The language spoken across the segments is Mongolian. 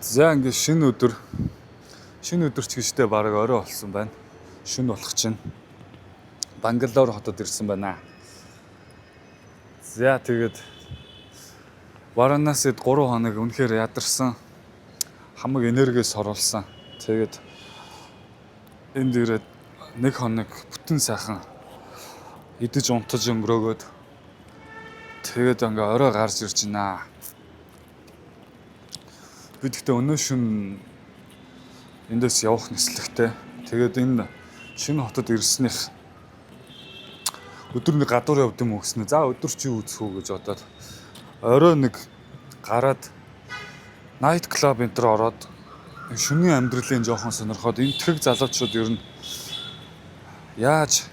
За ингээд шинэ өдөр ч гэжтэй баг орой болсон байна. Шөнө болох чинь Бангалор хотод ирсэн байна. За тэгээд Варанасид 3 хоног үнэхээр ядарсан. Хамаг энергиэс оруулсан. Тэгээд энд ирээд 1 хоног бүтэн сайхан идэж унтаж өнгөрөөгөөд тэгээд ингээ орой гарч ирж байна. Би тэгтээ өнөө шөнө эндээс явах нислэгтэй. Тэгээд энэ шинэ хотод ирснийх өдөр нэг гадуур явд юм уу гэснэ. За өдөр чи үзэх үү гэж бодоод орой нэг гараад найт клуб энэ төр ороод шөнийн амьдралын жоохон сонирхоод энэ тэг залуучууд ер нь яаж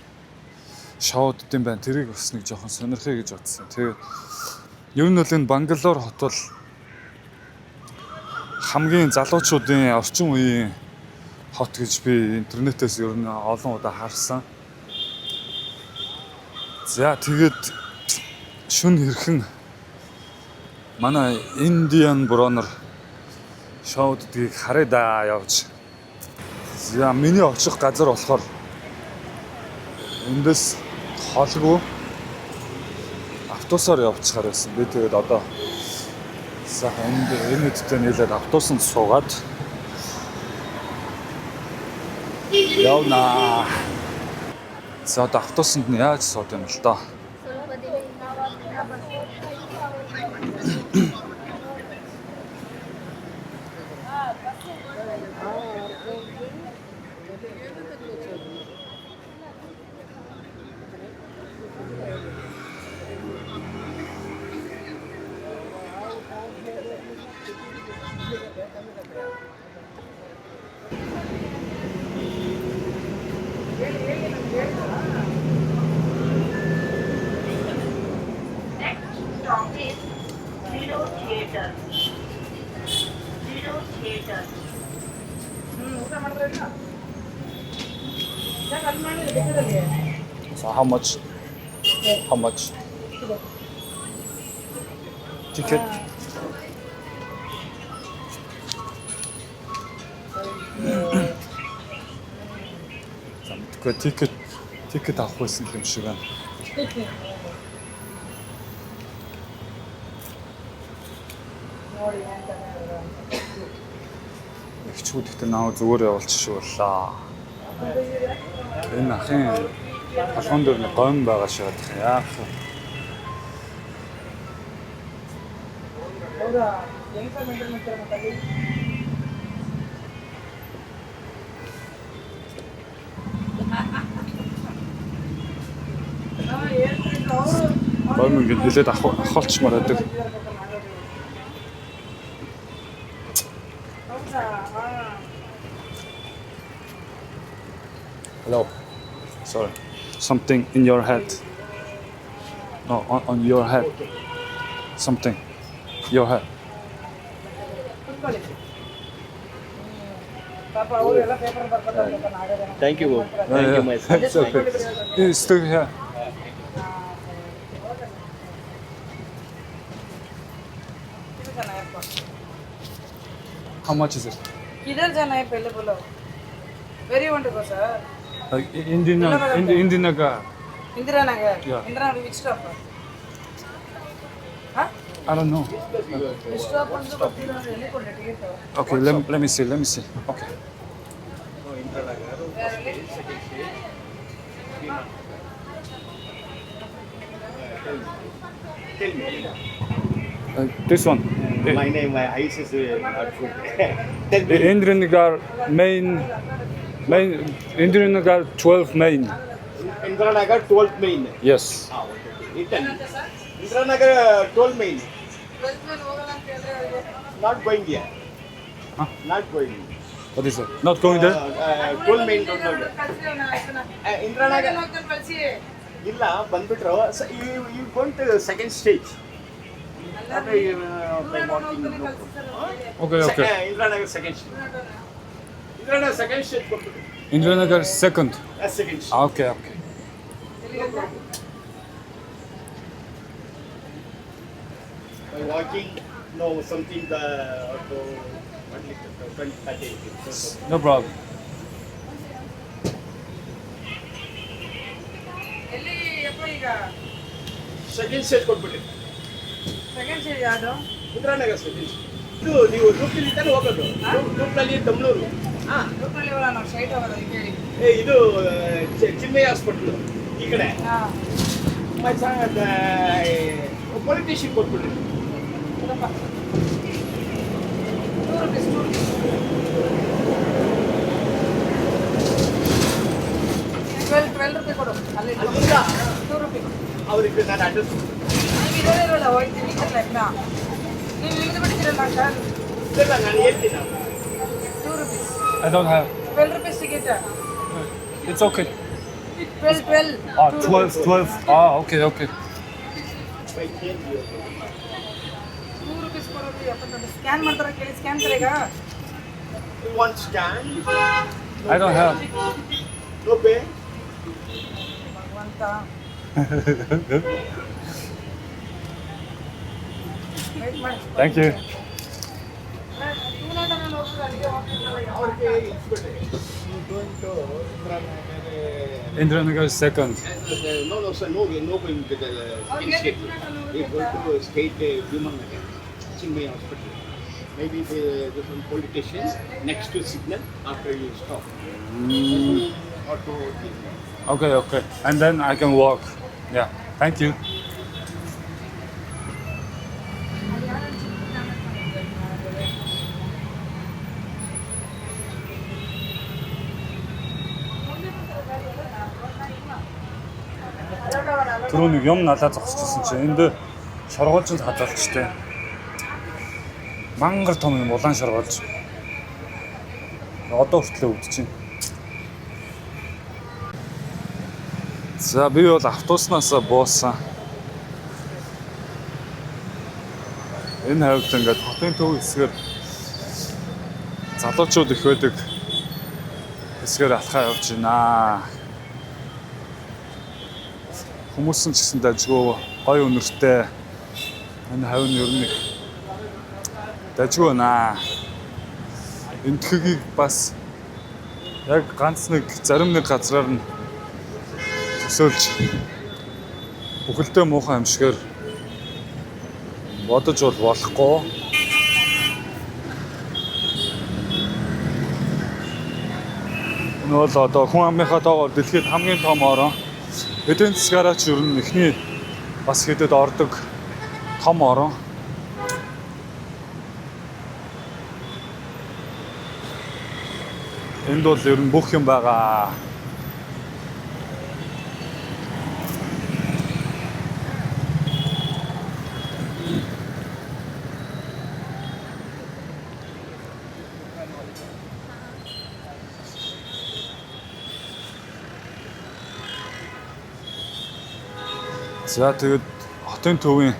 шоудд юм байна тэрийг бас нэг жоохон сонирхъя гэж бодсон. Тэгээд ер нь бол энэ Бангалор хот бол хамгийн залуучуудын орчин үеийн хот гэж би интернетээс ер нь олон удаа харсан. За тэгээд шөнө хэрхэн манай Indian Bronner шоуддгийг харъя да явж. За миний очих газар болохоор эндээс холгүй автобусаар явчихаар байсан. Би тэгээд одоо за энэ үедээ нийлээд автобусанд суугаад явна. За одоо автобусанд нь яаж сууд юм л доо. So how much? How much? Ticket. За ticket авах байсан юм шиг байна. Ихчүүд ихтэй наа зүгээр явуулчих боллоо. Энэ ахын толгоон дээр нэг гом байгаа шаад яах вэ? Гом ингэ хэлээд ахуулчмаар байдаг. Hello. Sorry. Something in your head. No, on your head. Something. Your head. Thank you. Thank you, my son. It's okay. It's still here. How much is it? किधर जाना है पहले बोलो. Where you want to go, sir? Indinagar. Indira Nagar. Yeah. Indira Nagar, which stop? Huh? I don't know. Which stop? Okay, let me see. Okay. This one. My name, my eyes is not good. Tell me. Indranagar main. Indranagar 12 main. Indira Nagar 12th main. Yes. Okay. Indira Nagar 12th main. Not going there. Huh? Not going. What is it? Not going there? 12th main don't know that. Indira Nagar. ಇಲ್ಲ ಬಂದ್ಬಿಟ್ರು you going to the second stage. Okay. Indira Nagar second stage. Indira Nagar second stage ಕೊಟ್ಬಿಟ್ಟು. Indranagar second. Second stage. Okay. By walking, no, something the 1 liter, 20, 30 rupees. No problem. ಎಲ್ಲಿ ಯಪ್ಪ ಈಗ second stage ಕೊಟ್ಬಿಡಿ. Second stage ಯಾವುದು? Indiranagar second stage. ಇದು ನೀವು ಲೂಪ್ನಲ್ಲಿ ಹೋಗೋದು. ಲೂಪ್ನಲ್ಲಿ ತಮಿಳೂರು. ಹಾಂ, ಲೋಕಲ್ ಇವಲ್ಲ, ನಾವು ಸ್ಟ್ರೈಟ್ ಹೋಗೋದು ಅದಕ್ಕೆ ಹೇಳಿ. ಇದು ಚಿನ್ಮಯ ಹಾಸ್ಪಿಟ್ಲು ಈ ಕಡೆ. ಹಾಂ ಪೊಲಿಟಿಷಿಯನ್ ಕೊಟ್ಬಿಡ್ರಿ. ಕೊಡಪ್ಪ. 2 rupees, 2 rupees. 12 rupees ಕೊಡು ಅಲ್ಲಿ. ಅಲ್ಲಿಂದ 2 rupees. ಅವ್ರಿಗೆ ನಾನು ಅಡ್ರೆಸ್ ನೀವು ಇರೋದೇ ಇರೋಲ್ಲ, ಹೋಗ್ತೀನಿ ಇಲ್ಲಲ್ಲ. ನೀವು ಇಳಿದು ಬಿಡ್ತೀರಲ್ಲ ಸರ್. ಇಲ್ಲ, ನಾನು ಹೇಳ್ತೀನಿ. 2 rupees. I don't have. 12 rupees ticket. It's okay. 12. Ah, 12. Ah, okay. ಬೈ ಚೇಂಜ್ 2 rupees ಕೊಡೋದು. ಯಪ್ಪ ಸ್ಕ್ಯಾನ್ ಮಾಡ್ತಾರ ಕೇಳಿ, ಸ್ಕ್ಯಾನ್ ತರ ಈಗ. One scan. I don't have. No pay. ಭಗವಂತ. ವೇಟ್ ಮಾಡಿ. Thank you. ಅವ್ರಿಗೆ ಇಟ್ಬಿಡ್ರಿ. You going to Indranagar second. No, sir, no going to the state. We're going to state Vimanagar, Chinmay Hospital. Maybe there's some politician next to signal after you stop. Or to Okay. And then I can walk. Yeah. Thank you. Түрүү нэг юм надад зогсчихсон чинь энд шоргоолжинд хадгалчтэй. Мангар том юм улаан шоргоолж. Одоо хүртлээ өвдөж байна. За би бол автобуснаас буусан. Энэ хавьд ингээд хотын төв хэсгээр залуучууд их байдаг хэсгээр алхаа явж байна. Хүмүүс нь ч гэсэн дажгүй гоё өнөртэй. Энэ хавь нь ер нь дажгүй байна. Энэ тхгийг бас яг ганц нэг зарим нэг газраар нь төсөөлж бүхэлдээ муухай юм шигээр бодож болохгүй. Энэ бол одоо хүн амынхаа тоогоор дэлхийд хамгийн том орон. Эдийн засгаараа ч ер нь эхний бас хэдэд ордог том орон. Энд бол ер нь бүх юм байгаа. За тэгээд хотын төвийн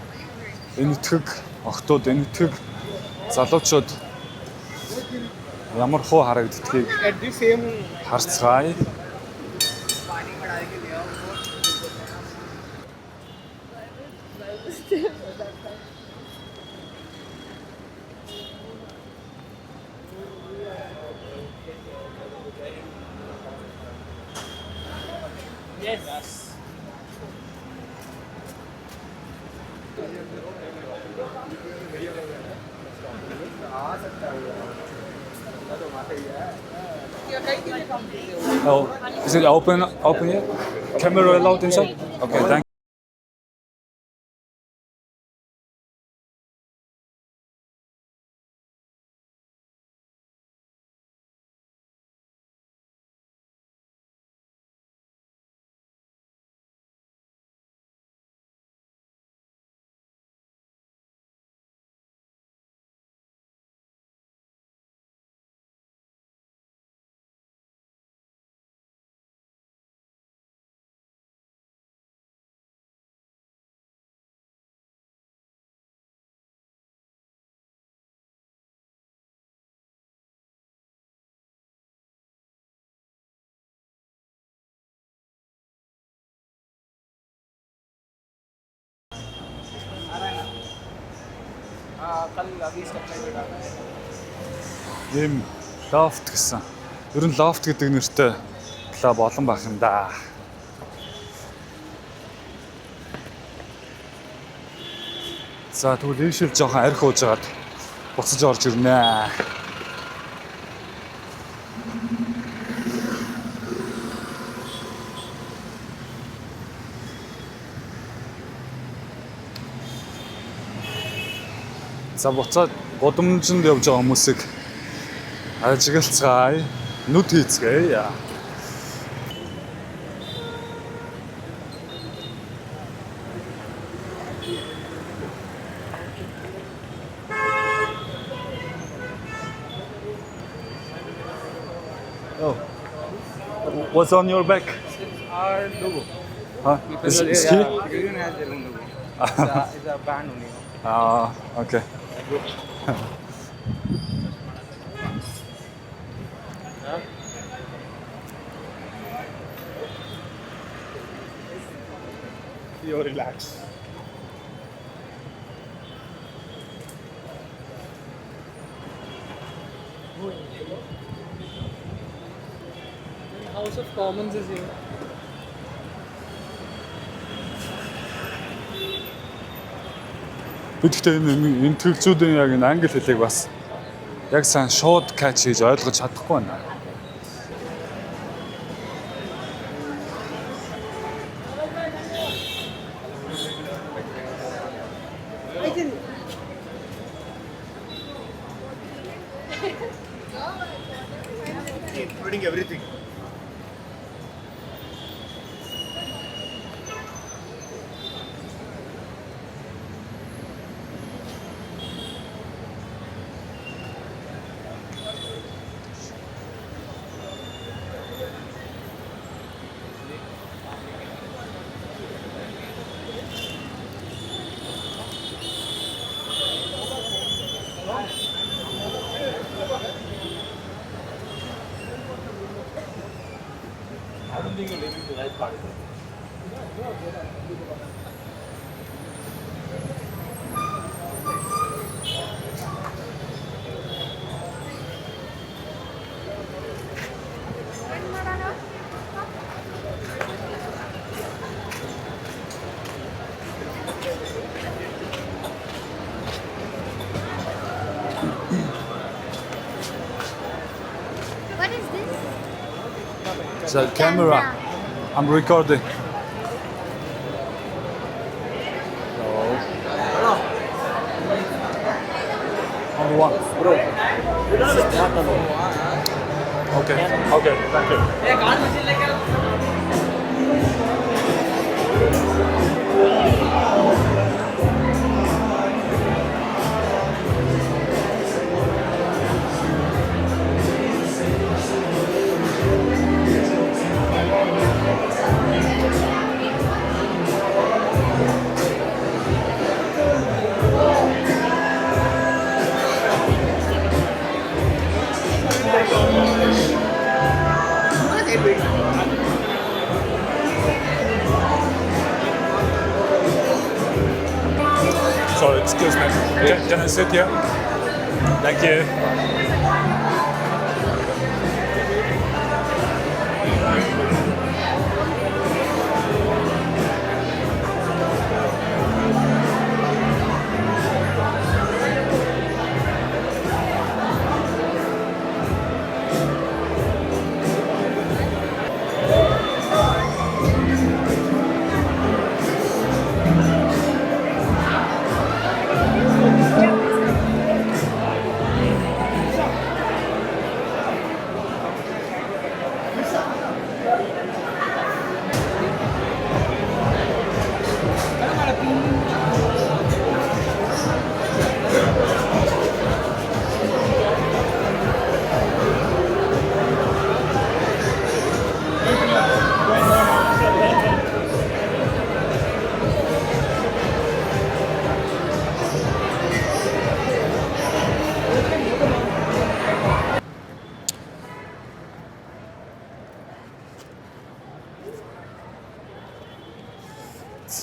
энэ итгэг охтууд, энэ итгэг залуучууд ямар хуу харагддгийг at the same харцгаая. Oh, is it open here? Camera allowed inside? Okay, thank you. कल अभी स्टेप ийм лофт гэсэн. Ер нь лофт гэдэг нэртэй клуб олон байх юм да. За тэгвэл ийшэл жоохон арх ууж агаад буцаж орж ирнэ. За буцаад гудамжинд явж байгаа хүмүүсийг ажиглацгаая. Нүд хийцгээе. Oh. What's on your back? Our logo. Huh? Because Ski? Union has their own logo. It's a band only. Ah, okay. You relax. House of Commons is here. Би гэхдээ энэ төгсүүдийн яг энэ англи хэлийг бас яг сайн шууд catch хийж ойлгож чадахгүй байна. Including everything. I don't think you're leaving the right part. What is this? It's a camera. I'm recording. Only one. Bro. Okay. Okay. Thank you. Sorry, excuse me. Can I sit here? Thank you.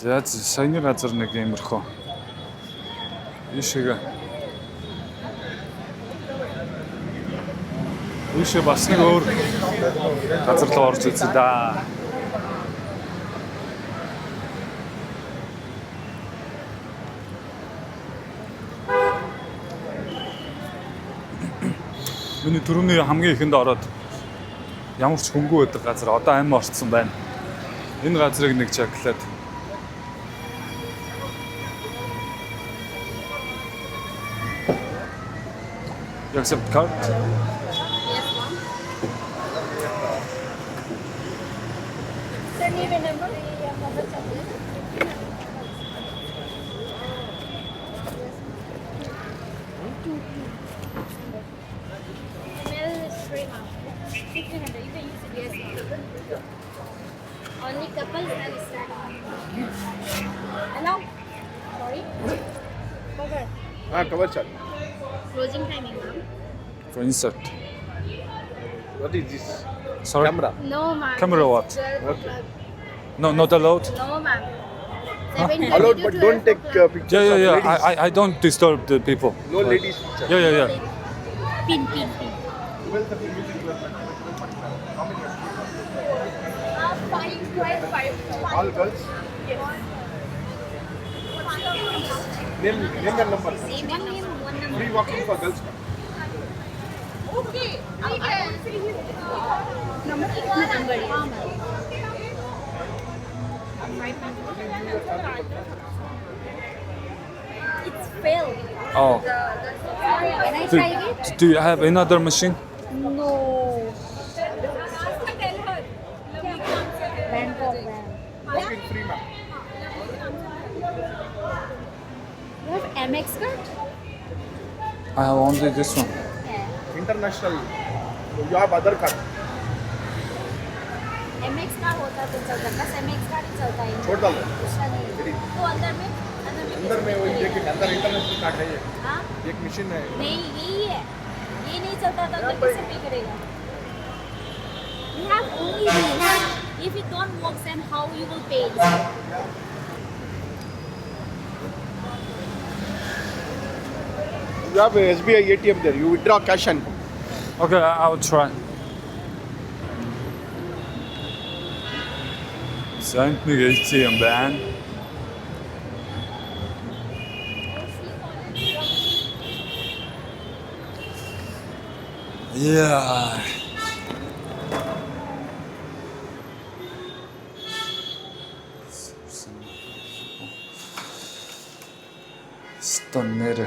За саяны газар нэг иймэрхүү. Ишээгээ. Тийшээ бас нэг өөр газар руу орж үзье да. Миний түрүүний хамгийн ихэнд ороод ямар ч хөнгөө байдаг газар одоо амин орцсон байна. Энэ газрыг нэг чеклээд. You accept card? Yes, ma'am. Sir, do you remember the mother chocolate? Ml is free, ma'am. 1500. You can use it, yes, ma'am. Only couples have started. Hello? Sorry? Cover. Cover chart. Closing timing, ma'am. For insert. What is this? Sorry? Camera. No, ma'am. Camera what? 12 Okay. o'clock. No, not allowed? No, ma'am. 7:30 Allowed, to but 12 don't take o'clock. pictures Yeah, of yeah, ladies. yeah. I don't disturb the people. No ladies picture. Yeah. Pin. 5, 12, 5. All girls. Name and number. Same name, one number. Free walking for girls. Okay. Number, yes. It's filled. Oh. Can I try it? Do you have another machine? No. Bangkok. Walking free ma'am. You have MX card? I have only this one. Yeah. International. You have other card. MX card होता तो चलता बस MX card ही चलता है छोड़ डालो. दूसरा नहीं तो अंदर में अंदर में वही एक अंदर इंटरनेशनल कार्ड है ये. हाँ एक मशीन है. नहीं यही है ये नहीं चलता तो अंदर कैसे पे करेगा we have only this if it don't work then how you will pay You have a SBI ATM there. You withdraw cash and come. Okay, I will try. Sent нэг ATM байна. Yeah. Стоннер.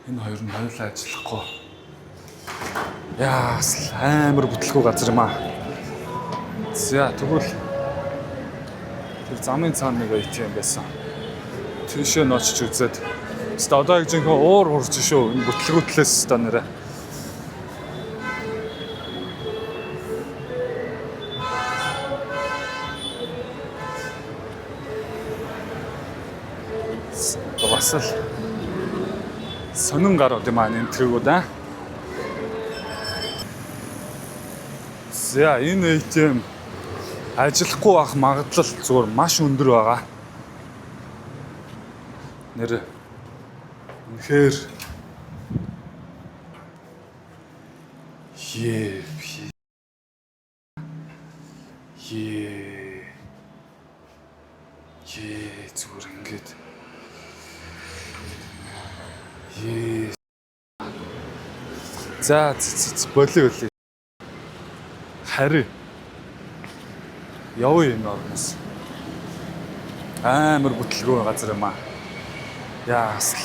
Энэ хоёр нь хоёулаа ажиллахгүй. Яас амар бүтлгүй газар юм аа. За тэгвэл тэр замын цаана нэг ATM байсан. Тийшээ ноцч үзээд. Хэвээ одоо яг жинхэнэ уур хурж шүү. Энэ бүтлгүй талаас стоннерэ. Бас л сонин гарууд юм аа энэ тэргүүд аа. За энэ ATM ажиллахгүй байх магадлал зүгээр маш өндөр байгаа. Нэр үнэхээр зүгээр ингээд За болио. Хари. Явъя энэ орноос. Амар бүтлгүй газар юм аа. Яас.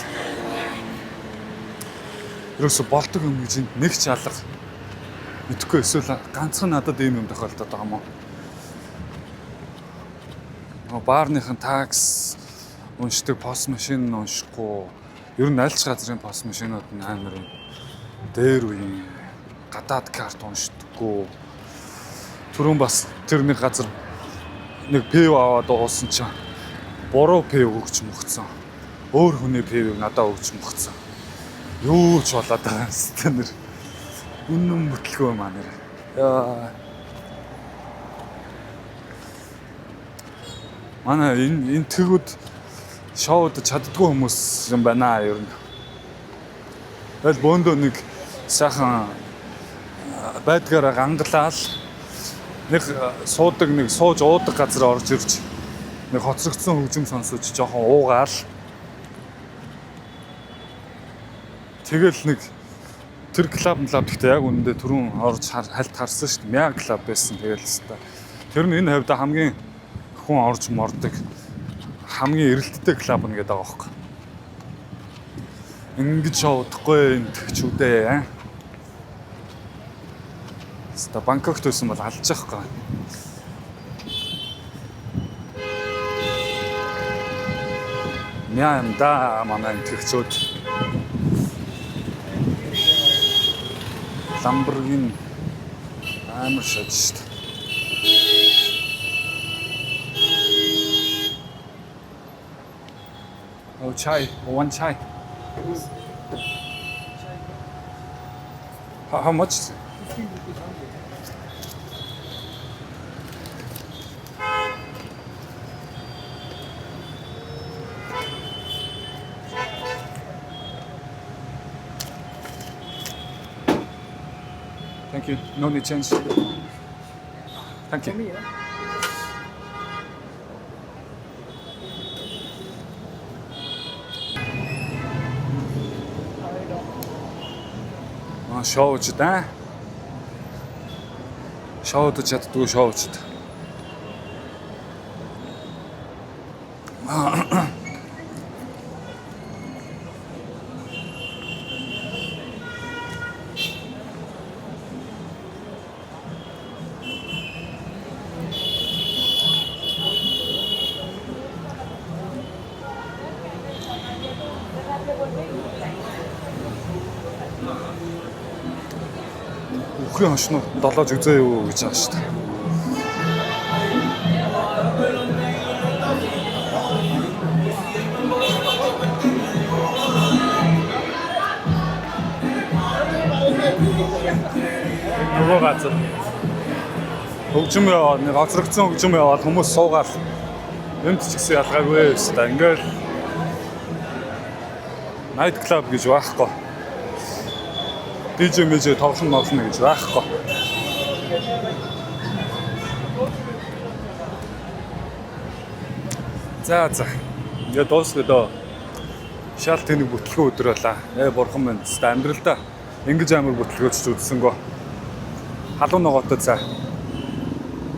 Ерөөсө болдог юм гэж нэг ч алга мэдэхгүй эсвэл ганцхан надад ийм юм тохиолдоод байгаа юм уу? Баарныхын такс уншдаг пост машин уншихгүй. Ер нь аль ч газрын пост машинууд нь амар юм. Дээр үеийн гадаад карт уншдаггүй. Түрүүн бас тэр нэг газар нэг пив аваад уусан чинь буруу пив өгч мөгцсөн. Өөр хүний пивийг надад өгч мөгцсөн. Юу ч болоод байгаа юм стэнэр. Үнэн бүтлгүй маа нэр. Яа. Манай энэ тэгүүд шоуд чаддгүй хүмүүс юм байна ер нь. Тэгэл бөөндөө нэг сайхан байдгаараа гангалаал нэг суудаг нэг сууж уудаг газар орж ирж нэг хоцрогдсон хөгжим сонсож жоохон уугаал. Тэгэл нэг тэр клуб гэхдээ яг үнэндээ түрүүн орж хальт харсан шүү дээ. Мяа клуб байсан тэгэл хэвээр. Тэр нь энэ хавьда хамгийн хүн орж мордог хамгийн эрэлттэй клуб нь гэдэг байгаа байхгүй. Ингэж шоудахгүй энэ төгчүүдээ. Ста Бангкокт байсан бол алж яахгүй. Мяа юм да манай төгчүүд. Lamborghini амар шаж шүү дээ. Oh, chai. One chai. How much? Is it? Thank you. No need change. Thank you. Шоуч да. Шоуд чаддгүй шоуч. Үхрийн хошноо долоож үзээ юу гэж байгаа шүү дээ. Нөгөө газар хөгжим яваад нэг оцрогдсон хөгжим яваад хүмүүс суугаад энд ч гэсэн ялгаагүй өстой. Ингээл night club гэж байхгүй. DJ мэжээ тоглоно гэж байхгүй. За. Ингээд дуусгадаа шал тэнэг бүтлгөө өдөр байлаа. Бурхан минь амьдралдаа ингэж амар бүтлгөөч үзсэнгөө. Халуун ногоотой цаа.